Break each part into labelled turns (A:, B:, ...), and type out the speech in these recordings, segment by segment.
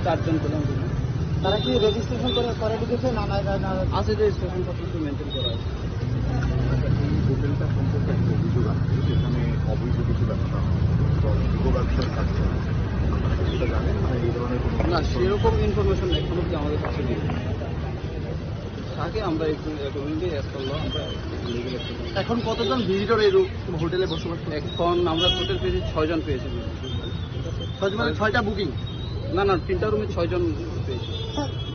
A: 4 জন পেলাম।
B: তারা কি রেজিস্ট্রেশন করে ঢুকেছে না
A: আছে, রেজিস্ট্রেশন পত্র মেনটেন করা আছে।
C: এই হোটেলটা সম্পর্কে একটা অভিযোগ আছে যেখানে অবৈধ কিছু ব্যবসা যুব ব্যবসার কাজ করে, সেটা জানেন না? এই ধরনের কোনো
A: না, সেরকম ইনফরমেশন এখনো অব্দি আমাদের কাছে নেই। আগে আমরা একটু অ্যাকর্ডিংলি অ্যাজ পার ল আমরা লিগ্যাল অ্যাকশন।
B: এখন কতজন ভিজিটর এই হোটেলে বসবাস করে?
A: এখন আমরা টোটাল পেয়েছি 6 জন পেয়েছি।
B: 6টা বুকিং?
A: না, 3টা রুমে 6 জন পেয়েছি।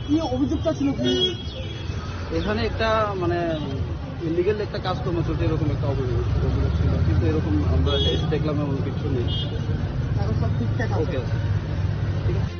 B: কি অভিযোগটা ছিল কি?
A: এখানে একটা মানে ইলিগেল একটা কাজকর্ম চলছে, এরকম একটা অভিযোগ ছিল, কিন্তু এরকম আমরা দেখলাম এমন কিছু নেই।
B: এখন সব ঠিকঠাক আছে?
A: ওকে, ঠিক আছে।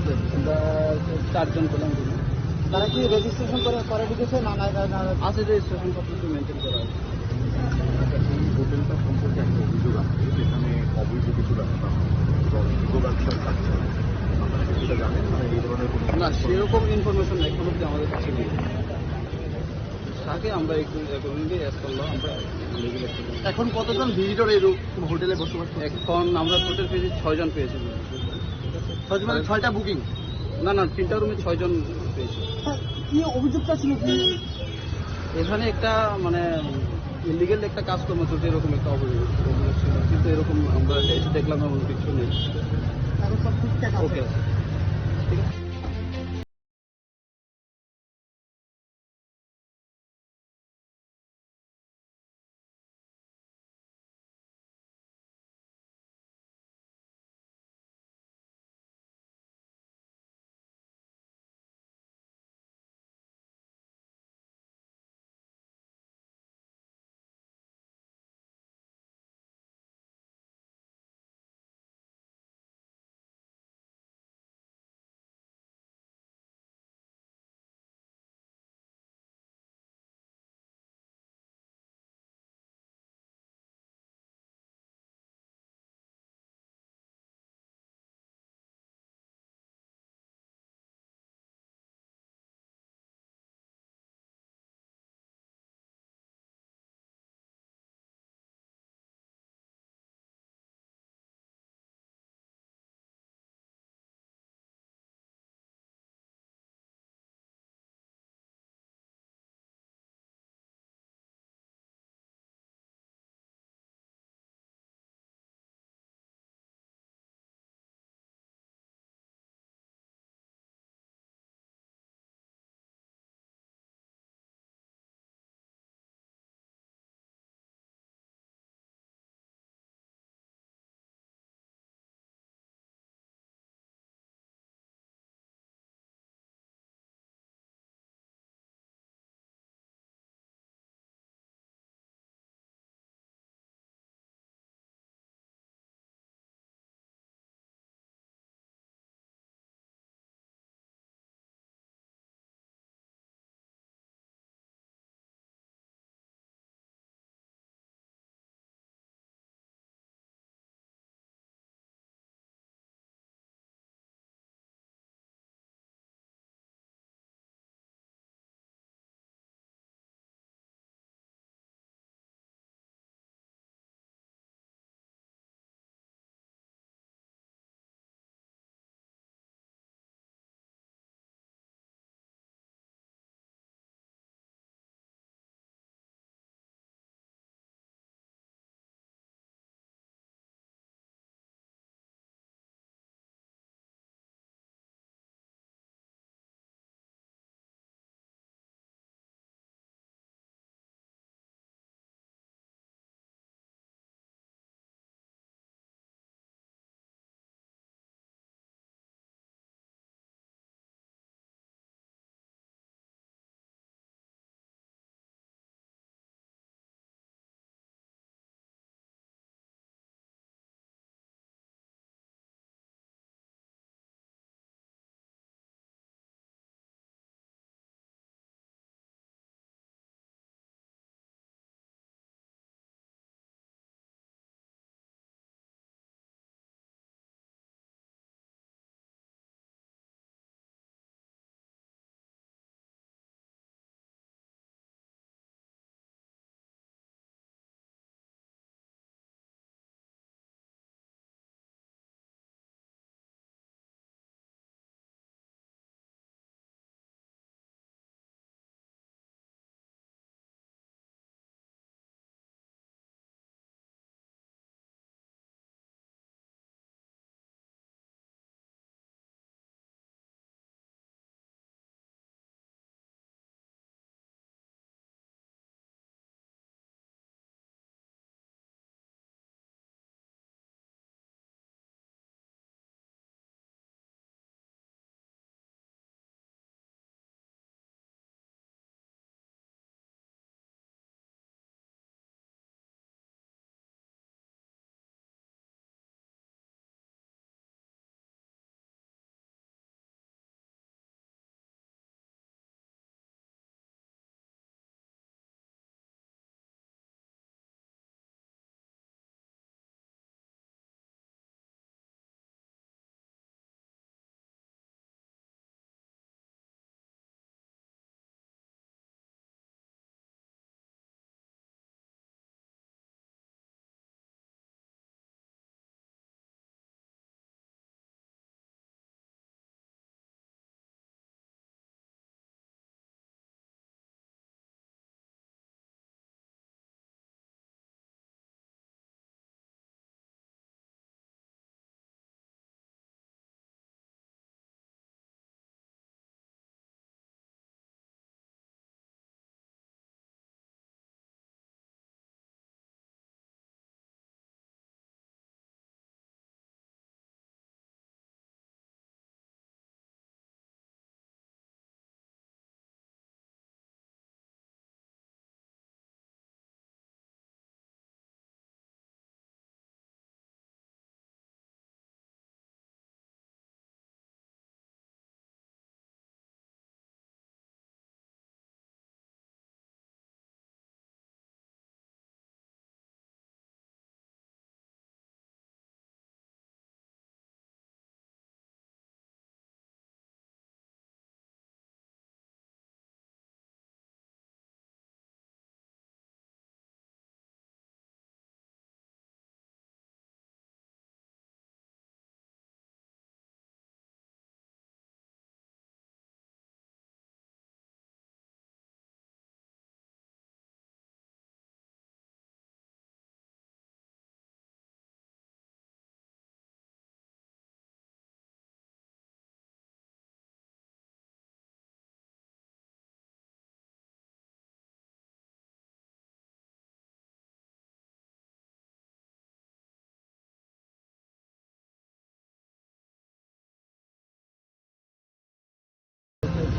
B: আসলে?
A: আমরা 4 জন পেলাম রুমে।
B: তারা কি রেজিস্ট্রেশন করে ঢুকেছে না না
A: আছে রেজিস্ট্রেশন পত্র মেনটেন করা আছে।
C: এই হোটেলটা সম্পর্কে একটা অভিযোগ আছে যেখানে অবৈধ কিছু ব্যবসা হয় এবং যুব ব্যবসার কাজ চলে। আপনারা কি সেটা জানেন মানে এই ধরনের কোনো
A: না সেরকম ইনফরমেশন এখন অব্দি আমাদের কাছে নেই। তাকে আমরা একটু অ্যাকর্ডিংলি অ্যাজ করলাম আমরা লিগেল অ্যাকশন।
B: এখন কতজন ভিজিটর এই হোটেলে বসবাস করছে?
A: এখন আমরা টোটাল পেয়েছি 6 জন পেয়েছি।
B: মানে 6টা বুকিং।
A: না 3টা রুমে 6 জন পেয়েছি।
B: কি অভিযোগটা ছিল কি?
A: এখানে একটা মানে ইলিগেল একটা কাজকর্ম চলছে এরকম একটা অভিযোগ ছিল, কিন্তু এরকম আমরা এসে দেখলাম এমন কিছু নেই।
B: এখন সব ঠিকঠাক আছে?
A: ওকে ঠিক আছে।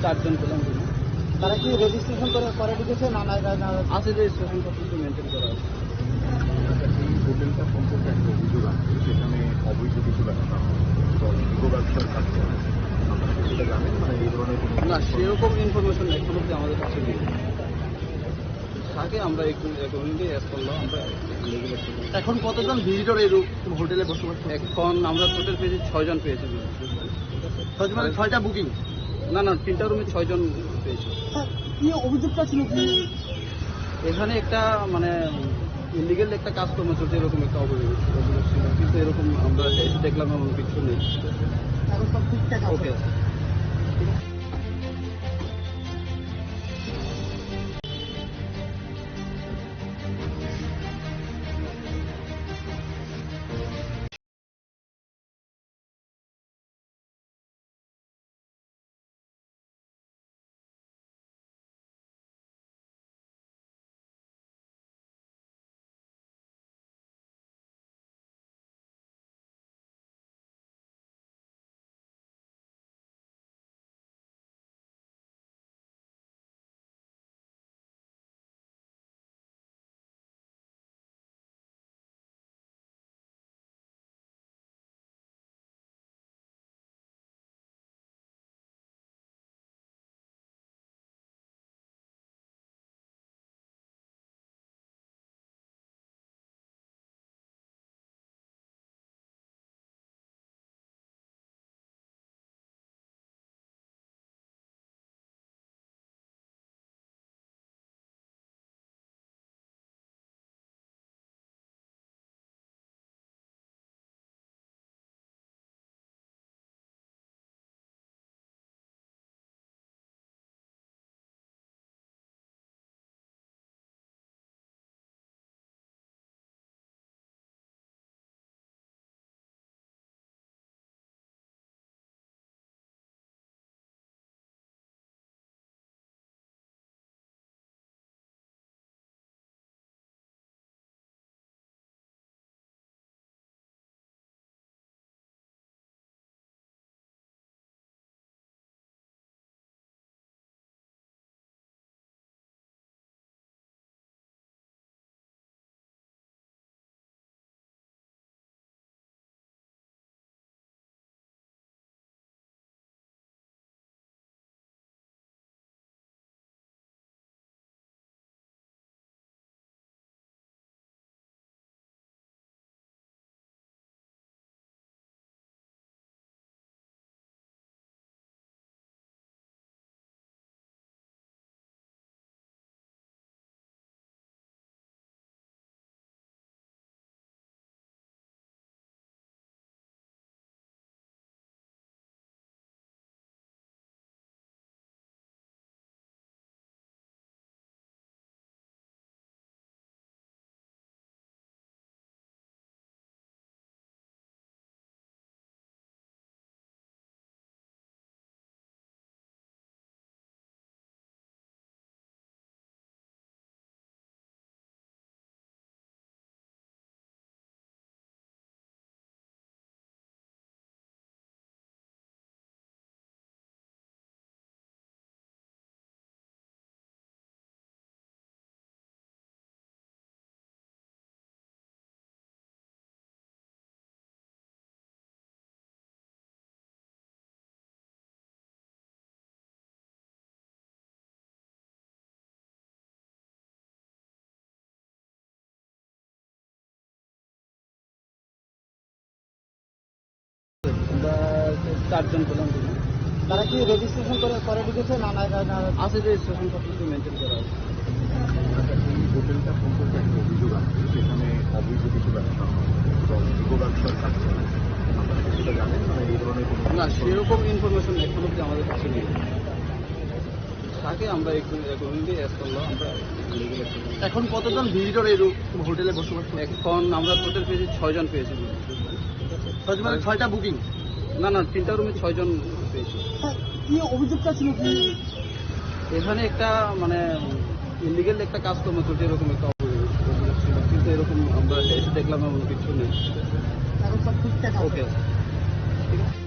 A: চারজন পেলাম।
B: তারা কি রেজিস্ট্রেশন করে ঢুকেছে না
A: আছে যে স্টেশন সব কিছু মেনটেন করা আছে।
C: এই হোটেলটা সম্পর্কে একটা অভিযোগ আছে, সেখানে অবৈধ কিছু ব্যবসা হয়, তো যুব ব্যবসার কাজ করে। আপনারা কি সেটা জানেন, মানে এই ধরনের কোনো
A: না, সেরকম ইনফরমেশন এখন অব্দি আমাদের কাছে নেই। থাকে আমরা একটু অ্যাকর্ডিংলি অ্যাজ করলাম, আমরা রেগুলার করি।
B: এখন কতজন ভিজিটর এই হোটেলে বসবাস করছে?
A: এখন আমরা টোটাল পেয়েছি 6 জন পেয়েছি।
B: মানে 6টা বুকিং।
A: না, 3টা রুমে 6 জন পেয়েছি।
B: কি অভিযোগটা ছিল কি?
A: এখানে একটা মানে ইলিগেল একটা কাজকর্ম চলছে, এরকম একটা অভিযোগ ছিল, কিন্তু এরকম আমরা এসে দেখলাম এমন কিছু নেই।
B: এখন সব ঠিকঠাক
A: ওকে। আমরা 4 জন পেলাম।
B: তারা কি রেজিস্ট্রেশন করে ঢুকেছে না
A: আছে যে স্টেশন সব কিছু মেনটেন করা আছে।
C: এই হোটেলটা সম্পর্কে একটা অভিযোগ আছে, সেখানে অবৈধ কিছু ব্যবসা হয়, তো যুব ব্যবসার কাজ করে। আপনারা কি সেটা জানেন, মানে এই ধরনের কোনো
A: না, সেরকম ইনফরমেশন এখন অব্দি আমাদের কাছে নেই। থাকে আমরা একটু অ্যাকর্ডিংলি অ্যাজ করলাম, আমরা রেগুলার করি।
B: এখন কতজন ভিজিটর এই হোটেলে বসবাস করছে?
A: এখন আমরা টোটাল পেয়েছি 6 জন পেয়েছি।
B: মানে 6টা বুকিং।
A: না, 3টা রুমে 6 জন পেয়েছি।
B: কি অভিযোগটা ছিল কি?
A: এখানে একটা মানে ইলিগেল একটা কাজকর্ম চলছে, এরকম একটা অভিযোগ ছিল, কিন্তু এরকম আমরা এসে দেখলাম এমন কিছু নেই।
B: এখন সব ঠিকঠাক
A: ওকে। ঠিক আছে।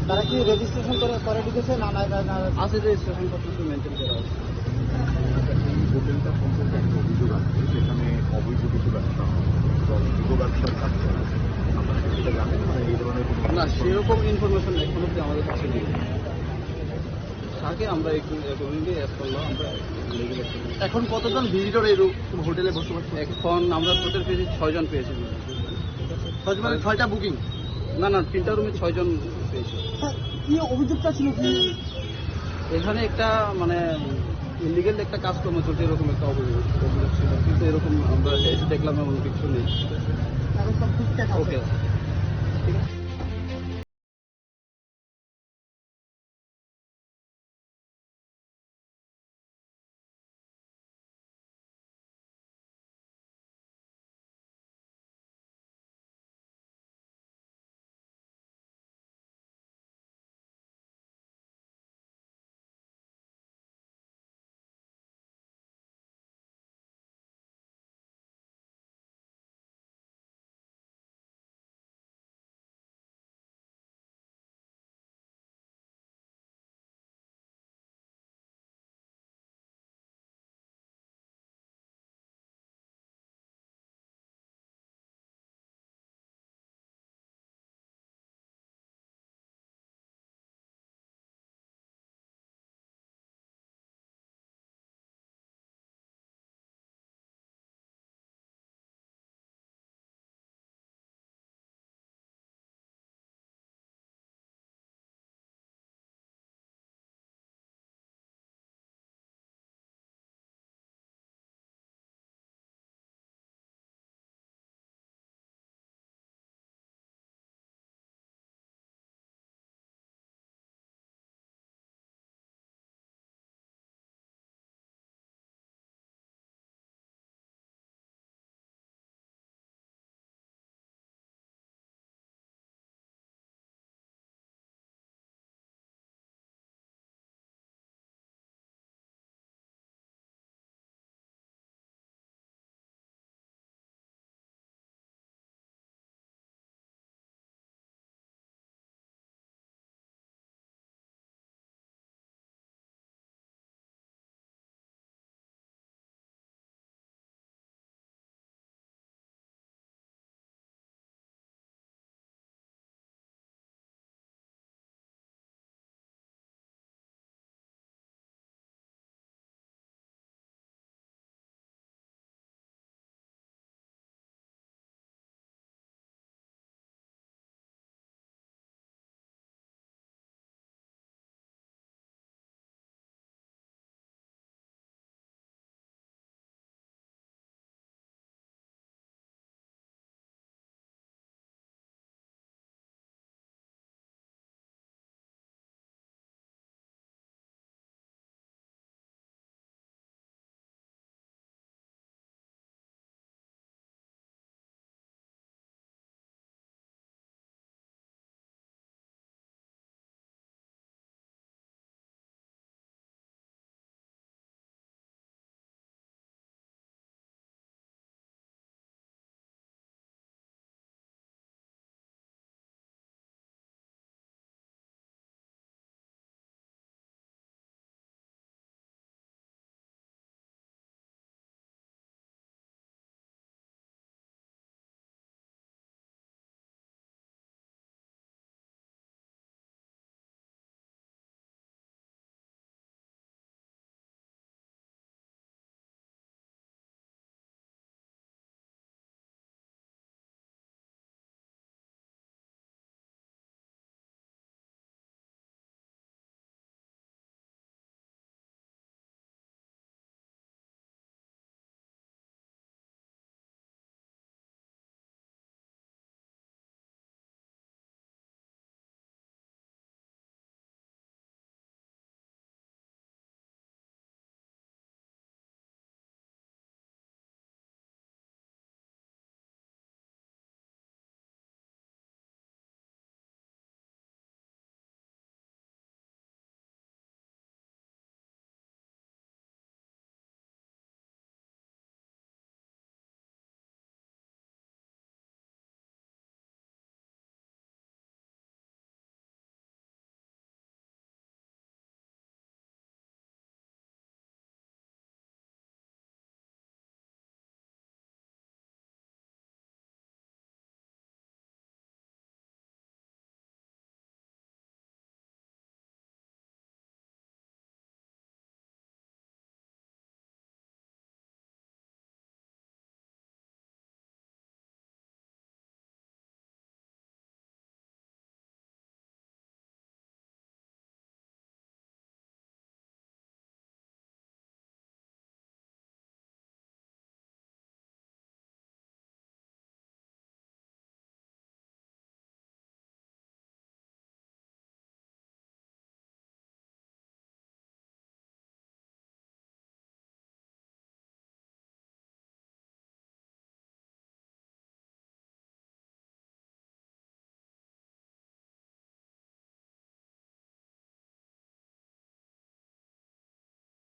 B: তারা কি রেজিস্ট্রেশন করে ঢুকেছে না না না
A: আছে যে স্টেশন পর্যন্ত মেনটেন করা আছে।
C: এই হোটেলটা সম্পর্কে একটা অভিযোগ আছে যেখানে অবৈধ কিছু ব্যবসা হয় এবং যুব ব্যবসার কাজ চলে। আপনারা কি সেটা জানেন মানে এই ধরনের কোনো
A: না, সেরকম ইনফরমেশন এখন অব্দি আমাদের কাছে নেই। তাকে আমরা একটু অ্যাকর্ডিংলি অ্যাড করলাম, আমরা legal action নিই।
B: এখন কতজন ভিজিটর এরকম হোটেলে বসবাস করে?
A: এখন আমরা টোটাল পেয়েছি 6 জন পেয়েছি।
B: 6টা বুকিং।
A: না না, 3টা রুমে 6 জন পেয়েছি।
B: কি অভিযোগটা ছিল কি?
A: এখানে একটা মানে ইলিগেল একটা কাজকর্ম চলছে এরকম একটা অভিযোগ ছিল, কিন্তু এরকম আমরা এসে দেখলাম এমন কিছু নেই।
B: এখন সব ঠিকঠাক আছে।
A: ওকে, ঠিক আছে।